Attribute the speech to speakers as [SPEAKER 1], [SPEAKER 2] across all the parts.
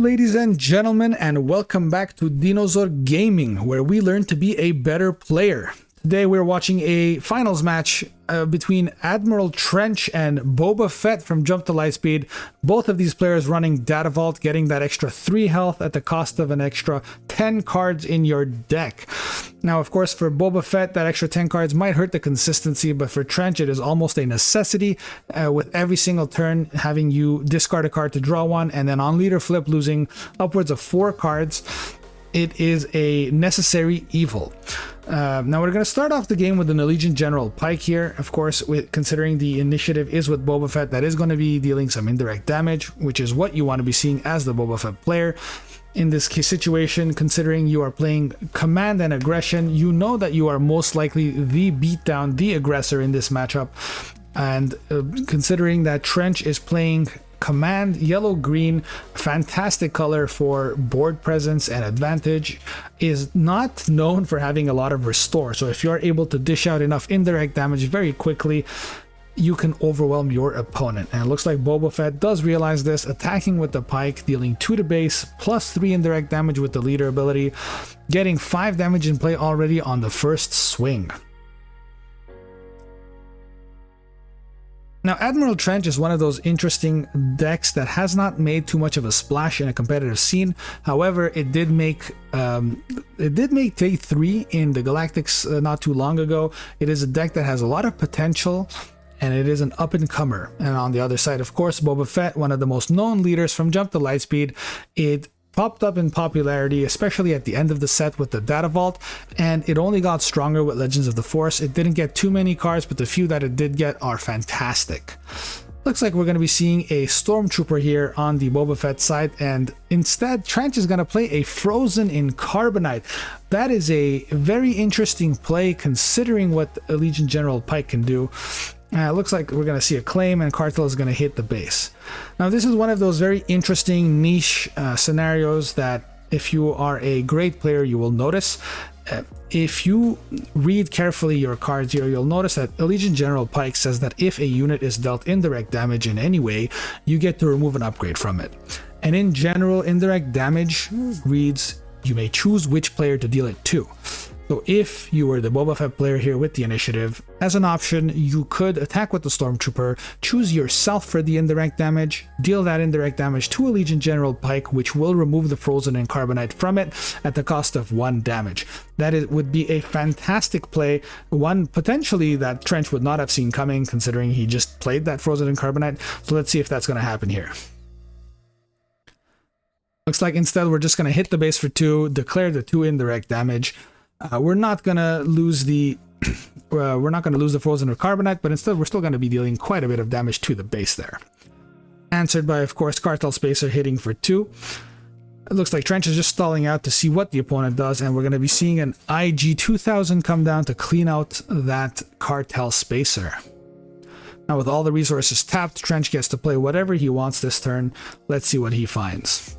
[SPEAKER 1] ladies and gentlemen, and welcome back to Dinozor Gaming, where we learn to be a better player. Today we're watching a finals match between Admiral Trench and Boba Fett from Jump to Lightspeed. Both of these players running Data Vault, getting that extra 3 health at the cost of an extra 10 cards in your deck. Now, of course, for Boba Fett, that extra 10 cards might hurt the consistency, but for Trench, it is almost a necessity, with every single turn having you discard a card to draw one, and then on leader flip losing upwards of 4 cards. It is a necessary evil. Now we're going to start off the game with an Allegiant General Pike here. Of course, considering the initiative is with Boba Fett, that is going to be dealing some indirect damage, which is what you want to be seeing as the Boba Fett player. In this situation, considering you are playing command and aggression, you know that you are most likely the beatdown, the aggressor in this matchup. And considering that Trench is playing command yellow-green, fantastic color for board presence and advantage, is not known for having a lot of restore. So if you're able to dish out enough indirect damage very quickly, you can overwhelm your opponent. And it looks like Boba Fett does realize this, attacking with the Pike, dealing 2 to base, plus 3 indirect damage with the leader ability, getting 5 damage in play already on the first swing. Now, Admiral Trench is one of those interesting decks that has not made too much of a splash in a competitive scene. However, it did make day 3 in the Galactics not too long ago. It is a deck that has a lot of potential, and it is an up-and-comer. And on the other side, of course, Boba Fett, one of the most known leaders from Jump to Lightspeed, it popped up in popularity, especially at the end of the set with the Data Vault, and it only got stronger with Legends of the Force. It didn't get too many cards, but the few that it did get are fantastic. Looks like we're going to be seeing a Stormtrooper here on the Boba Fett side, and instead Trench is going to play a Frozen in Carbonite. That is a very interesting play considering what Allegiant General Pike can do. It looks like we're going to see a claim and Cartel is going to hit the base. Now, this is one of those very interesting niche scenarios that if you are a great player, you will notice. If you read carefully your cards here, you'll notice that Allegiant General Pike says that if a unit is dealt indirect damage in any way, you get to remove an upgrade from it. And in general, indirect damage reads, you may choose which player to deal it to. So if you were the Boba Fett player here with the initiative, as an option, you could attack with the Stormtrooper, choose yourself for the indirect damage, deal that indirect damage to Allegiant General Pike, which will remove the Frozen and Carbonite from it at the cost of 1 damage. That would be a fantastic play, one potentially that Trench would not have seen coming, considering he just played that Frozen and Carbonite. So let's see if that's going to happen here. Looks like instead we're just going to hit the base for 2, declare the 2 indirect damage. We're not gonna lose the Frozen or Carbonite, but instead we're still gonna be dealing quite a bit of damage to the base there. Answered by, of course, Cartel Spacer hitting for 2. It looks like Trench is just stalling out to see what the opponent does, and we're gonna be seeing an IG 2000 come down to clean out that Cartel Spacer. Now, with all the resources tapped, Trench gets to play whatever he wants this turn. Let's see what he finds.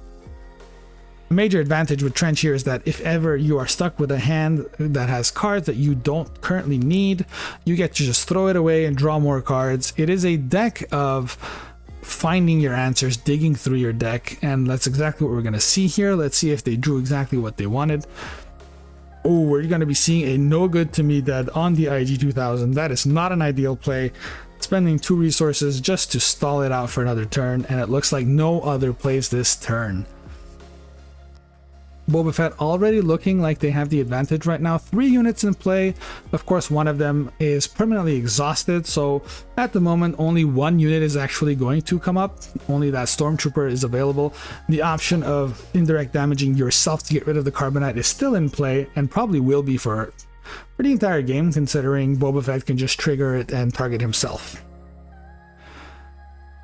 [SPEAKER 1] A major advantage with Trench here is that if ever you are stuck with a hand that has cards that you don't currently need, you get to just throw it away and draw more cards. It is a deck of finding your answers, digging through your deck, and that's exactly what we're going to see here. Let's see if they drew exactly what they wanted. Oh, we're going to be seeing a no good to me dead on the IG 2000. That is not an ideal play. Spending 2 resources just to stall it out for another turn, and it looks like no other plays this turn. Boba Fett already looking like they have the advantage right now. 3 units in play. Of course, one of them is permanently exhausted, so at the moment only 1 unit is actually going to come up. Only that Stormtrooper is available. The option of indirect damaging yourself to get rid of the Carbonite is still in play, and probably will be for the entire game, considering Boba Fett can just trigger it and target himself.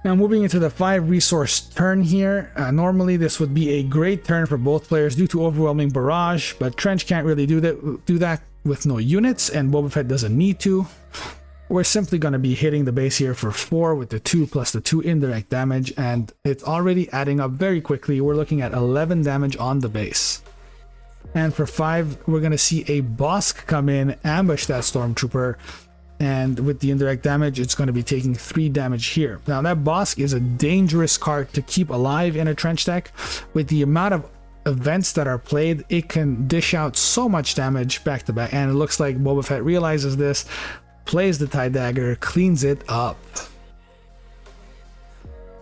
[SPEAKER 1] Now, moving into the 5 resource turn here, normally this would be a great turn for both players due to overwhelming barrage, but Trench can't really do that with no units, and Boba Fett doesn't need to. We're simply going to be hitting the base here for 4 with the 2 plus the 2 indirect damage, and it's already adding up very quickly. We're looking at 11 damage on the base. And for 5, we're going to see a Bosk come in, ambush that Stormtrooper, and with the indirect damage, it's going to be taking 3 damage here. Now that Bosk is a dangerous card to keep alive in a trench deck. With the amount of events that are played, it can dish out so much damage back to back, and it looks like Boba Fett realizes this, plays the TIE Dagger, cleans it up.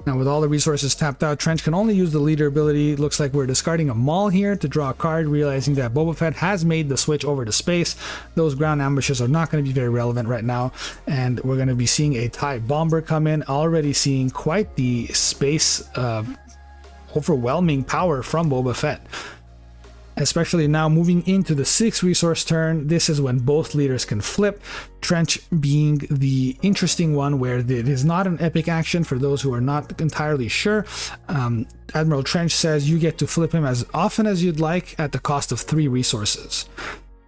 [SPEAKER 1] Now with all the resources tapped out, Trench can only use the leader ability. Looks like we're discarding a Maul here to draw a card, realizing that Boba Fett has made the switch over to space. Those ground ambushes are not going to be very relevant right now, and we're going to be seeing a TIE Bomber come in, already seeing quite the space overwhelming power from Boba Fett. Especially now moving into the 6 resource turn, this is when both leaders can flip. Trench being the interesting one, where it is not an epic action for those who are not entirely sure. Admiral Trench says you get to flip him as often as you'd like at the cost of 3 resources.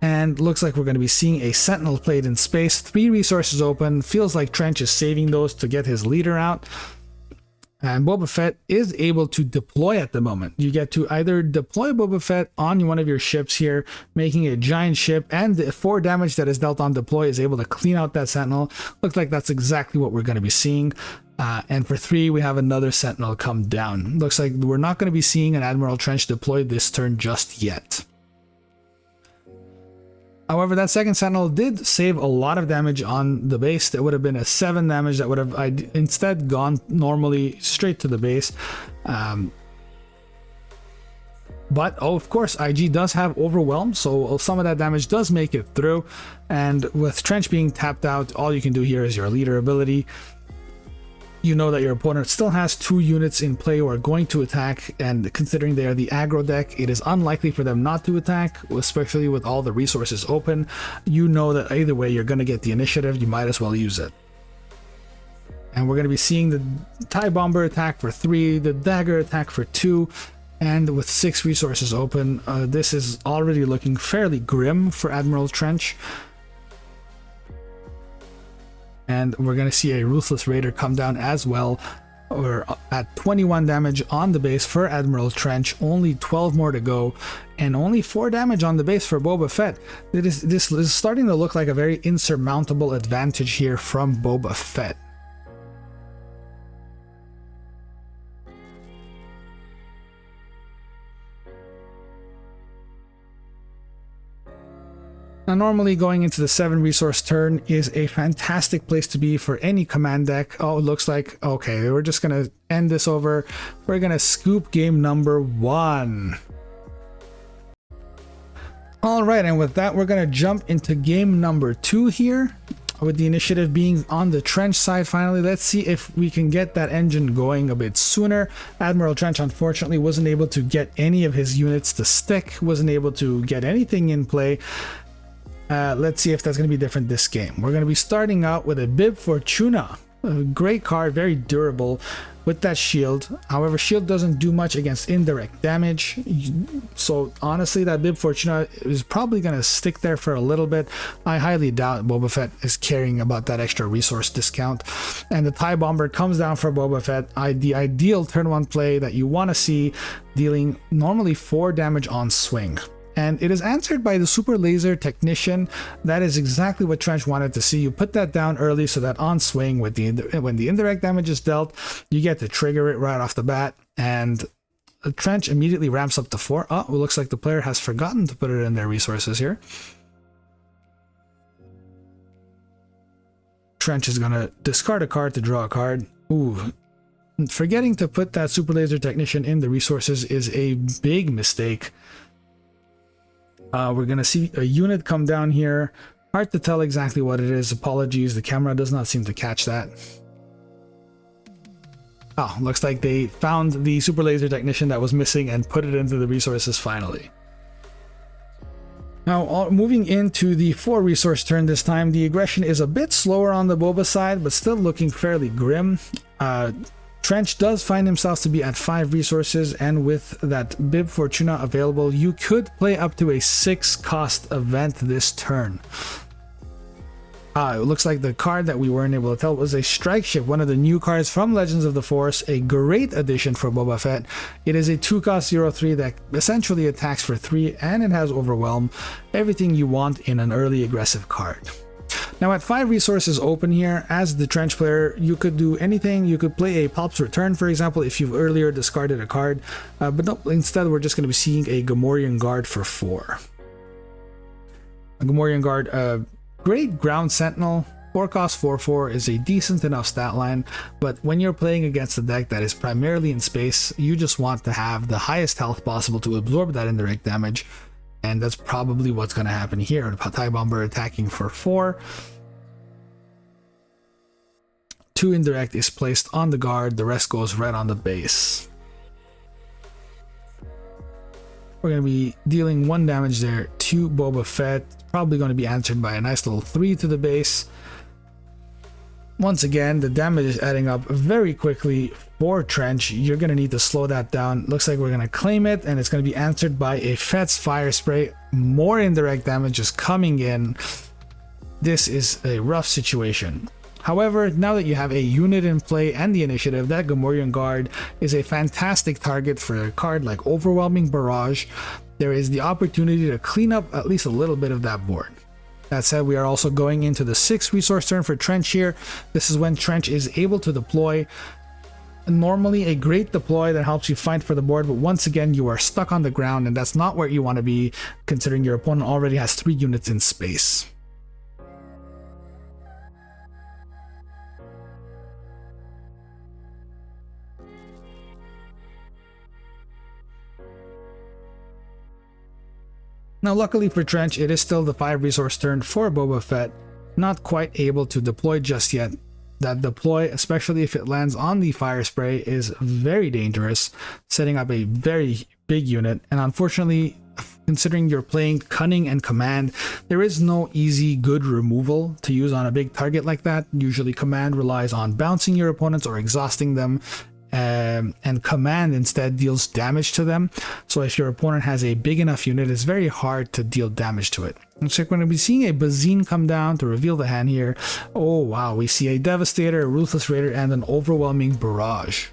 [SPEAKER 1] And looks like we're going to be seeing a Sentinel played in space. 3 resources open. Feels like Trench is saving those to get his leader out. And Boba Fett is able to deploy at the moment. You get to either deploy Boba Fett on one of your ships here, making a giant ship, and the 4 damage that is dealt on deploy is able to clean out that Sentinel. Looks like that's exactly what we're going to be seeing. And for 3, we have another Sentinel come down. Looks like we're not going to be seeing an Admiral Trench deployed this turn just yet. However, that second Sentinel did save a lot of damage on the base. That would have been a 7 damage that would have instead gone normally straight to the base. But of course, IG does have Overwhelm, so some of that damage does make it through. And with Trench being tapped out, all you can do here is your leader ability. You know that your opponent still has 2 units in play who are going to attack, and considering they are the aggro deck, it is unlikely for them not to attack, especially with all the resources open. You know that either way you're going to get the initiative, you might as well use it. And we're going to be seeing the TIE Bomber attack for 3, the Dagger attack for 2, and with 6 resources open, this is already looking fairly grim for Admiral Trench. And we're going to see a Ruthless Raider come down as well. We're at 21 damage on the base for Admiral Trench, only 12 more to go, and only 4 damage on the base for Boba Fett. This is starting to look like a very insurmountable advantage here from Boba Fett. Now, normally going into the 7 resource turn is a fantastic place to be for any command deck. Oh, it looks like, okay, we're just going to end this over. We're going to scoop game number 1. All right, and with that, we're going to jump into game number 2 here, with the initiative being on the Trench side finally. Let's see if we can get that engine going a bit sooner. Admiral Trench unfortunately wasn't able to get any of his units to stick, wasn't able to get anything in play. Let's see if that's going to be different this game. We're going to be starting out with a Bib Fortuna. A great card, very durable with that shield. However, shield doesn't do much against indirect damage. So honestly, that Bib Fortuna is probably going to stick there for a little bit. I highly doubt Boba Fett is caring about that extra resource discount. And the TIE Bomber comes down for Boba Fett. The ideal turn 1 play that you want to see, dealing normally 4 damage on swing. And it is answered by the Super Laser Technician. That is exactly what Trench wanted to see. You put that down early so that on swing, with when the indirect damage is dealt, you get to trigger it right off the bat. And Trench immediately ramps up to 4. Oh, it looks like the player has forgotten to put it in their resources here. Trench is going to discard a card to draw a card. Ooh. Forgetting to put that Super Laser Technician in the resources is a big mistake. We're going to see a unit come down here. Hard to tell exactly what it is. Apologies, the camera does not seem to catch that. Oh, looks like they found the Super Laser Technician that was missing and put it into the resources finally. Now, moving into the 4 resource turn this time, the aggression is a bit slower on the Boba side, but still looking fairly grim. Trench does find himself to be at 5 resources, and with that Bib Fortuna available, you could play up to a 6 cost event this turn. It looks like the card that we weren't able to tell was a Strike Ship, one of the new cards from Legends of the Force, a great addition for Boba Fett. It is a 2-cost 0/3 that essentially attacks for 3, and it has Overwhelm, everything you want in an early aggressive card. Now at 5 resources open here, as the Trench player, you could do anything. You could play a Palp's Return, for example, if you've earlier discarded a card. But no, instead we're just going to be seeing a Gamorrean Guard for 4. A Gamorrean Guard, great ground sentinel. 4 cost 4/4 is a decent enough stat line, but when you're playing against a deck that is primarily in space, you just want to have the highest health possible to absorb that indirect damage, and that's probably what's going to happen here. The TIE Bomber attacking for 4. 2 indirect is placed on the guard, the rest goes right on the base. We're going to be dealing 1 damage there to Boba Fett, probably going to be answered by a nice little 3 to the base. Once again, the damage is adding up very quickly for Trench. You're going to need to slow that down. Looks like we're going to claim it, and it's going to be answered by a Fett's Fire Spray. More indirect damage is coming in. This is a rough situation. However, now that you have a unit in play and the initiative, that Gamorrean Guard is a fantastic target for a card like Overwhelming Barrage. There is the opportunity to clean up at least a little bit of that board. That said, we are also going into the 6th resource turn for Trench here. This is when Trench is able to deploy. Normally a great deploy that helps you fight for the board, but once again you are stuck on the ground, and that's not where you want to be, considering your opponent already has 3 units in space. Now luckily for Trench, it is still the 5 resource turn for Boba Fett, not quite able to deploy just yet. That deploy, especially if it lands on the Fire Spray, is very dangerous, setting up a very big unit, and unfortunately, considering you're playing Cunning and Command, there is no easy good removal to use on a big target like that. Usually Command relies on bouncing your opponents or exhausting them, and Command instead deals damage to them. So if your opponent has a big enough unit, it's very hard to deal damage to it. Looks like we're going to be seeing a Bazine come down to reveal the hand here. Oh wow, we see a Devastator, a Ruthless Raider, and an Overwhelming Barrage.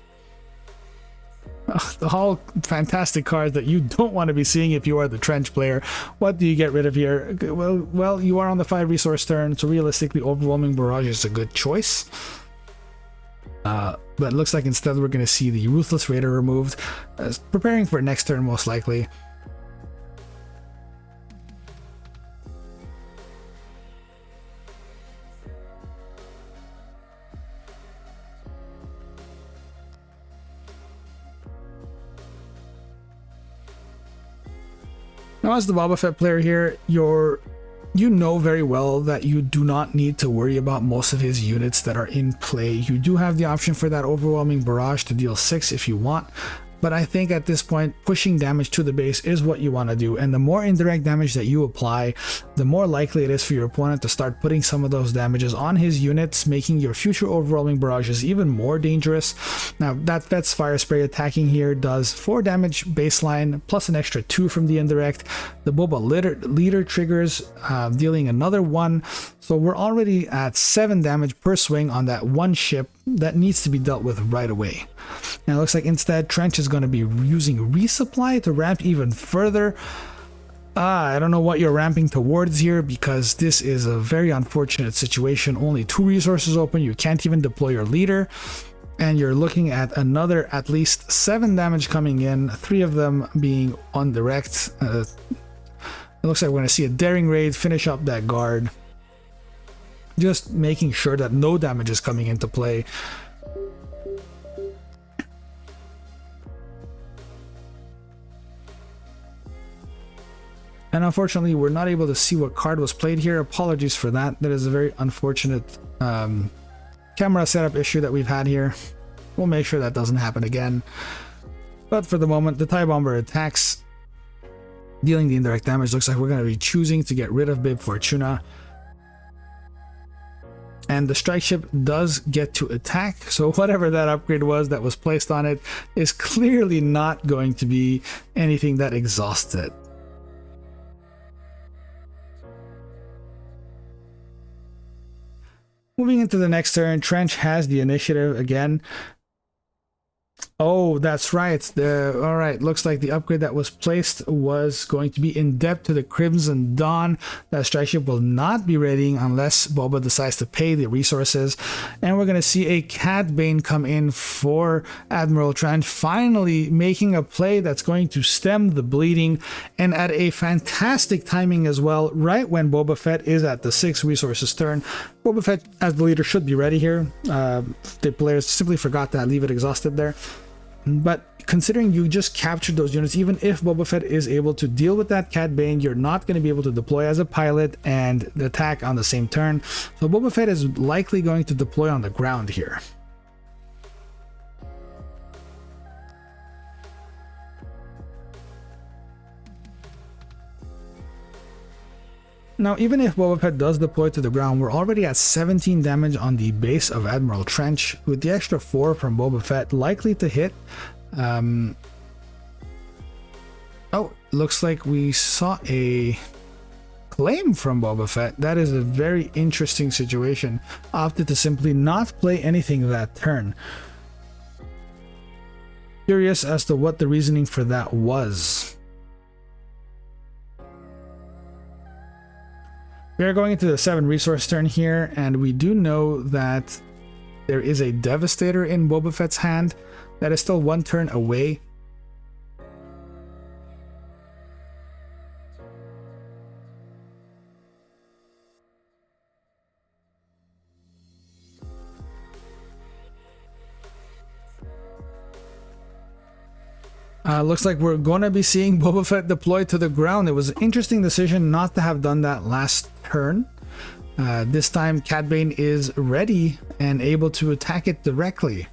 [SPEAKER 1] All fantastic cards that you don't want to be seeing if you are the Trench player. What do you get rid of here? Well, you are on the 5 resource turn, so realistically Overwhelming Barrage is a good choice. But it looks like instead we're going to see the Ruthless Raider removed, preparing for next turn most likely. Now as the Boba Fett player here, you know very well that you do not need to worry about most of his units that are in play. You do have the option for that Overwhelming Barrage to deal 6 if you want, but I think at this point pushing damage to the base is what you want to do, and the more indirect damage that you apply, the more likely it is for your opponent to start putting some of those damages on his units, making your future Overwhelming Barrages even more dangerous. Now that Fett's Fire Spray attacking here does 4 damage baseline plus an extra 2 from the indirect. The Boba leader triggers, dealing another 1, so we're already at 7 damage per swing on that one ship that needs to be dealt with right away. Now it looks like instead Trench is going to be using Resupply to ramp even further. I don't know what you're ramping towards here, because this is a very unfortunate situation. Only 2 resources open, you can't even deploy your leader, and you're looking at another at least 7 damage coming in, 3 of them being on direct. It looks like we're going to see a Daring Raid finish up that guard, just making sure that no damage is coming into play. And unfortunately, we're not able to see what card was played here. Apologies for that. That is a very unfortunate camera setup issue that we've had here. We'll make sure that doesn't happen again. But for the moment, the TIE Bomber attacks, dealing the indirect damage. Looks like we're going to be choosing to get rid of Bib Fortuna. And the strike ship does get to attack, so whatever that upgrade was that was placed on it is clearly not going to be anything that exhausts it. Moving into the next turn, Trench has the initiative again. Oh, that's right. All right. Looks like the upgrade that was placed was going to be in depth to the Crimson Dawn. That strike ship will not be readying unless Boba decides to pay the resources. And we're going to see a Cad Bane come in for Admiral Trench, finally making a play that's going to stem the bleeding, and at a fantastic timing as well, right when Boba Fett is at the 6 resources turn. Boba Fett as the leader should be ready here. The players simply forgot to leave it exhausted there. But considering you just captured those units, even if Boba Fett is able to deal with that Cad Bane, you're not going to be able to deploy as a pilot and attack on the same turn. So Boba Fett is likely going to deploy on the ground here. Now, even if Boba Fett does deploy to the ground, we're already at 17 damage on the base of Admiral Trench, with the extra 4 from Boba Fett likely to hit. Oh, looks like we saw a claim from Boba Fett. That is a very interesting situation. Opted to simply not play anything that turn. Curious as to what the reasoning for that was. We are going into the 7 resource turn here, and we do know that there is a Devastator in Boba Fett's hand that is still 1 turn away. Looks like we're going to be seeing Boba Fett deployed to the ground. It was an interesting decision not to have done that last turn. This time Cad Bane is ready and able to attack it directly.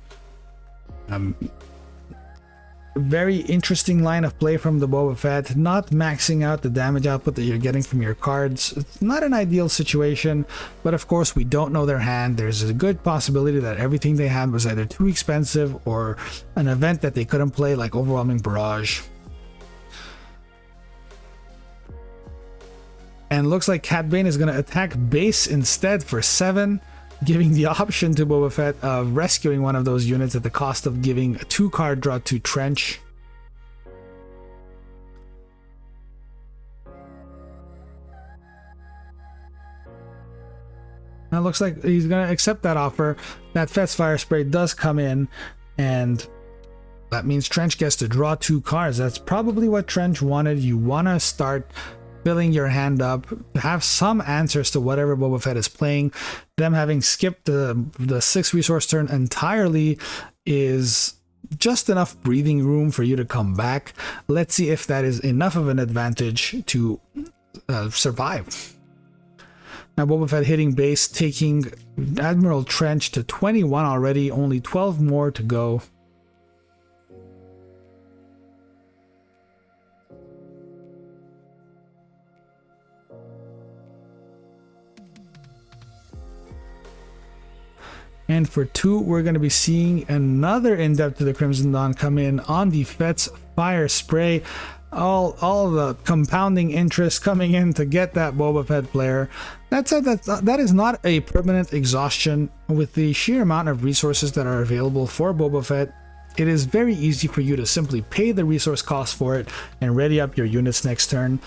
[SPEAKER 1] Very interesting line of play from the Boba Fett, not maxing out the damage output that you're getting from your cards. It's not an ideal situation, but of course we don't know their hand. There's a good possibility that everything they had was either too expensive or an event that they couldn't play, like Overwhelming Barrage. And looks like Cad Bane is going to attack base instead for 7, giving the option to Boba Fett of rescuing one of those units at the cost of giving a 2-card draw to Trench. Now it looks like he's going to accept that offer. That Fett's Fire Spray does come in, and that means Trench gets to draw 2 cards. That's probably what Trench wanted. You want to start filling your hand up, have some answers to whatever Boba Fett is playing. Them having skipped the 6 resource turn entirely is just enough breathing room for you to come back. Let's see if that is enough of an advantage to survive. Now Boba Fett hitting base, taking Admiral Trench to 21 already, only 12 more to go. And for 2, we're going to be seeing another in-depth to the Crimson Dawn come in on the Fett's Fire Spray. All the compounding interest coming in to get that Boba Fett player. That said, that is not a permanent exhaustion. With the sheer amount of resources that are available for Boba Fett, it is very easy for you to simply pay the resource cost for it and ready up your units next turn.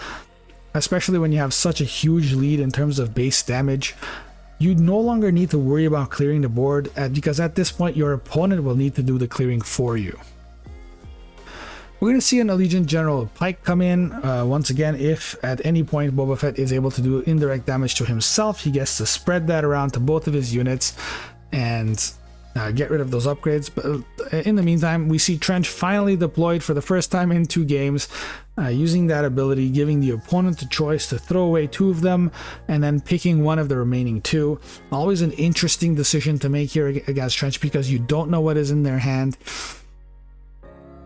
[SPEAKER 1] Especially when you have such a huge lead in terms of base damage. You no longer need to worry about clearing the board, because at this point your opponent will need to do the clearing for you. We're going to see an Allegiant General Pike come in. Once again, if at any point Boba Fett is able to do indirect damage to himself, he gets to spread that around to both of his units and get rid of those upgrades. But in the meantime, we see Trench finally deployed for the first time in 2 games, using that ability, giving the opponent the choice to throw away 2 of them and then picking one of the remaining 2. Always an interesting decision to make here against Trench, because you don't know what is in their hand.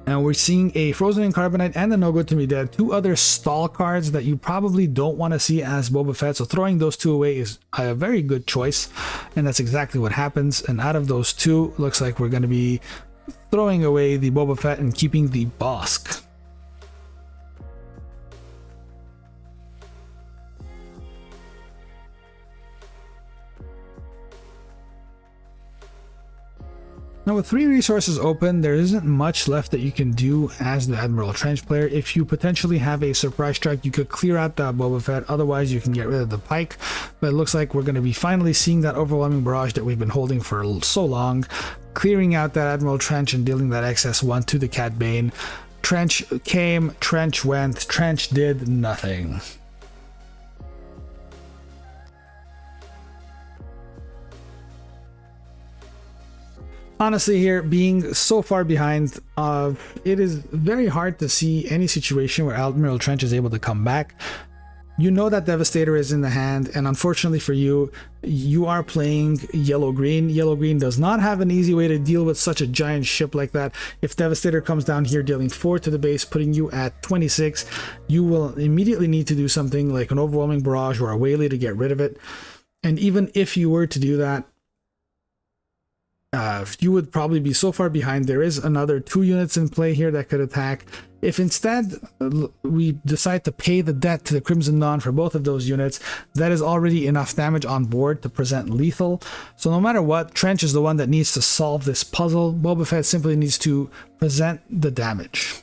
[SPEAKER 1] And we're seeing a Frozen in Carbonite and a No Good to Me Dead, 2 other stall cards that you probably don't want to see as Boba Fett, so throwing those 2 away is a very good choice, and that's exactly what happens. And out of those 2, looks like we're going to be throwing away the Boba Fett and keeping the Bosk. Now with 3 resources open, there isn't much left that you can do as the Admiral Trench player. If you potentially have a surprise strike, you could clear out that Boba Fett, otherwise you can get rid of the Pike. But it looks like we're going to be finally seeing that overwhelming barrage that we've been holding for so long, clearing out that Admiral Trench and dealing that XS1 to the Cat Bane. Trench came, Trench went, Trench did nothing. Honestly, here, being so far behind, it is very hard to see any situation where Admiral Trench is able to come back. You know that Devastator is in the hand, and unfortunately for you, you are playing yellow-green. Yellow-green does not have an easy way to deal with such a giant ship like that. If Devastator comes down here dealing 4 to the base, putting you at 26, you will immediately need to do something like an overwhelming barrage or a whaley to get rid of it. And even if you were to do that, you would probably be so far behind. There is another 2 units in play here that could attack. If instead we decide to pay the debt to the Crimson Dawn for both of those units, that is already enough damage on board to present lethal. So no matter what, Trench is the one that needs to solve this puzzle. Boba Fett simply needs to present the damage.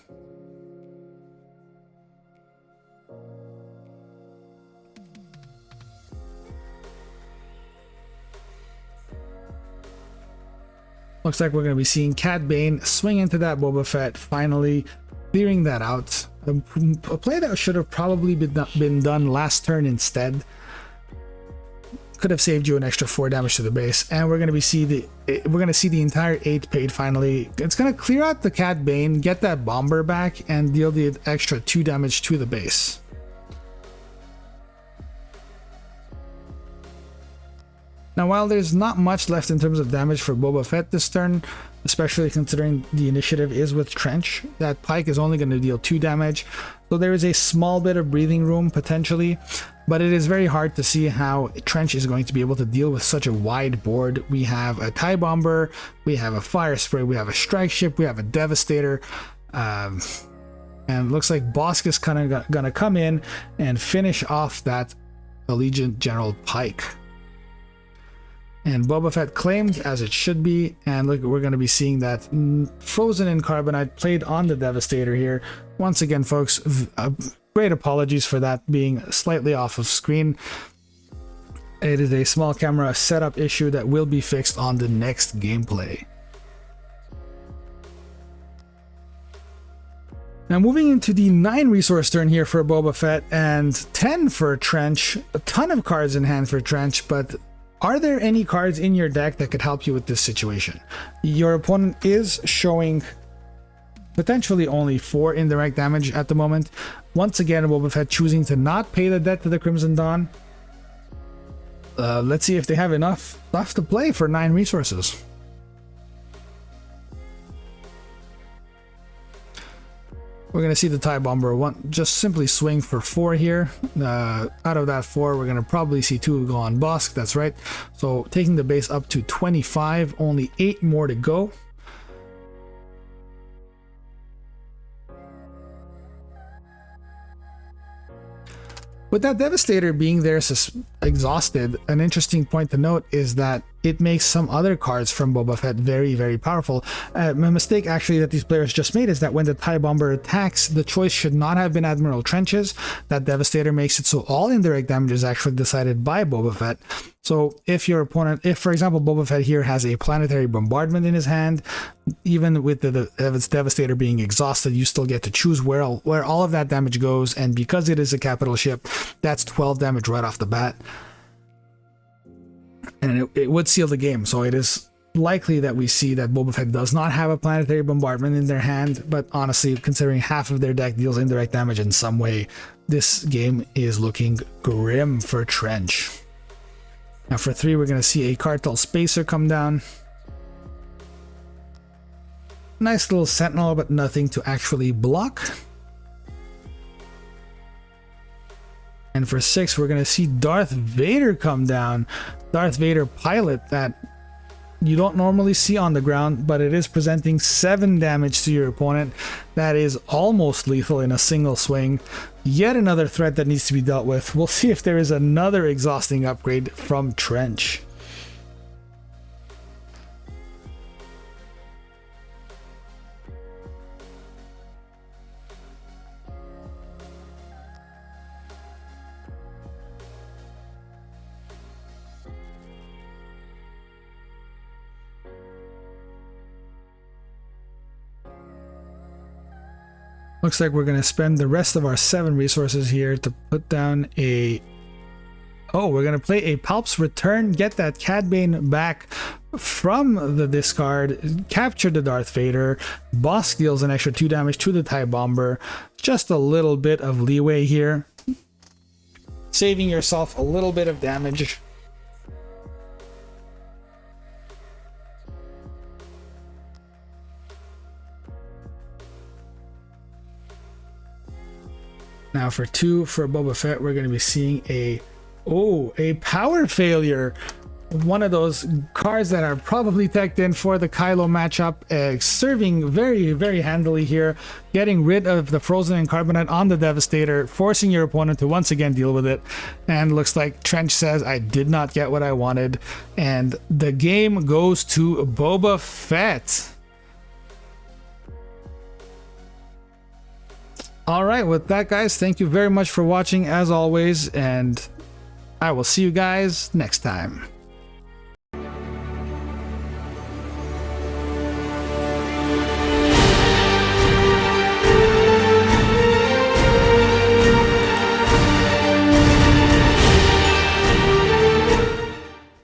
[SPEAKER 1] Looks like we're going to be seeing Cat Bane swing into that Boba Fett, finally clearing that out. A play that should have probably been done last turn instead. Could have saved you an extra 4 damage to the base, and we're going to see the entire 8 paid finally. It's going to clear out the Cat Bane, get that bomber back, and deal the extra 2 damage to the base. Now, while there's not much left in terms of damage for Boba Fett this turn, especially considering the initiative is with Trench, that Pike is only going to deal 2 damage, so there is a small bit of breathing room potentially, but it is very hard to see how Trench is going to be able to deal with such a wide board. We have a TIE Bomber, we have a Fire Spray, we have a Strike Ship, we have a Devastator, and it looks like Bosk is kind of going to come in and finish off that Allegiant General Pike. And Boba Fett claimed, as it should be, and look, we're going to be seeing that Frozen in Carbonite played on the Devastator here. Once again, folks, great apologies for that being slightly off of screen. It is a small camera setup issue that will be fixed on the next gameplay. Now moving into the 9 resource turn here for Boba Fett and 10 for Trench. A ton of cards in hand for Trench, but are there any cards in your deck that could help you with this situation? Your opponent is showing potentially only 4 indirect damage at the moment. Once again, Boba Fett choosing to not pay the debt to the Crimson Dawn. Let's see if they have enough left to play for 9 resources. We're going to see the TIE Bomber just simply swing for 4 here. Out of that 4, we're going to probably see 2 go on Bosk. That's right. So taking the base up to 25, only 8 more to go. With that Devastator being there exhausted, an interesting point to note is that it makes some other cards from Boba Fett very, very powerful. A mistake actually that these players just made is that when the TIE Bomber attacks, the choice should not have been Admiral Trench's. That Devastator makes it so all indirect damage is actually decided by Boba Fett. So if your opponent, if for example Boba Fett here has a planetary bombardment in his hand, even with its Devastator being exhausted, you still get to choose where all of that damage goes, and because it is a capital ship, that's 12 damage right off the bat. And it would seal the game, so it is likely that we see that Boba Fett does not have a planetary bombardment in their hand, but honestly, considering half of their deck deals indirect damage in some way, this game is looking grim for Trench. Now for 3, we're going to see a Cartel Spacer come down. Nice little Sentinel, but nothing to actually block. And for 6, we're going to see Darth Vader come down. Darth Vader pilot that you don't normally see on the ground, but it is presenting 7 damage to your opponent. That is almost lethal in a single swing. Yet another threat that needs to be dealt with. We'll see if there is another exhausting upgrade from Trench. Looks like we're going to spend the rest of our 7 resources here to put down a... Oh, we're going to play a Palp's Return, get that Cad Bane back from the discard, capture the Darth Vader. Boss deals an extra 2 damage to the TIE Bomber. Just a little bit of leeway here. Saving yourself a little bit of damage. Now for 2 for Boba Fett, we're going to be seeing a power failure. One of those cards that are probably teched in for the Kylo matchup, serving very, very handily here, getting rid of the Frozen and Carbonite on the Devastator, forcing your opponent to once again deal with it. And looks like Trench says, I did not get what I wanted. And the game goes to Boba Fett. All right, with that, guys, thank you very much for watching as always, and I will see you guys next time.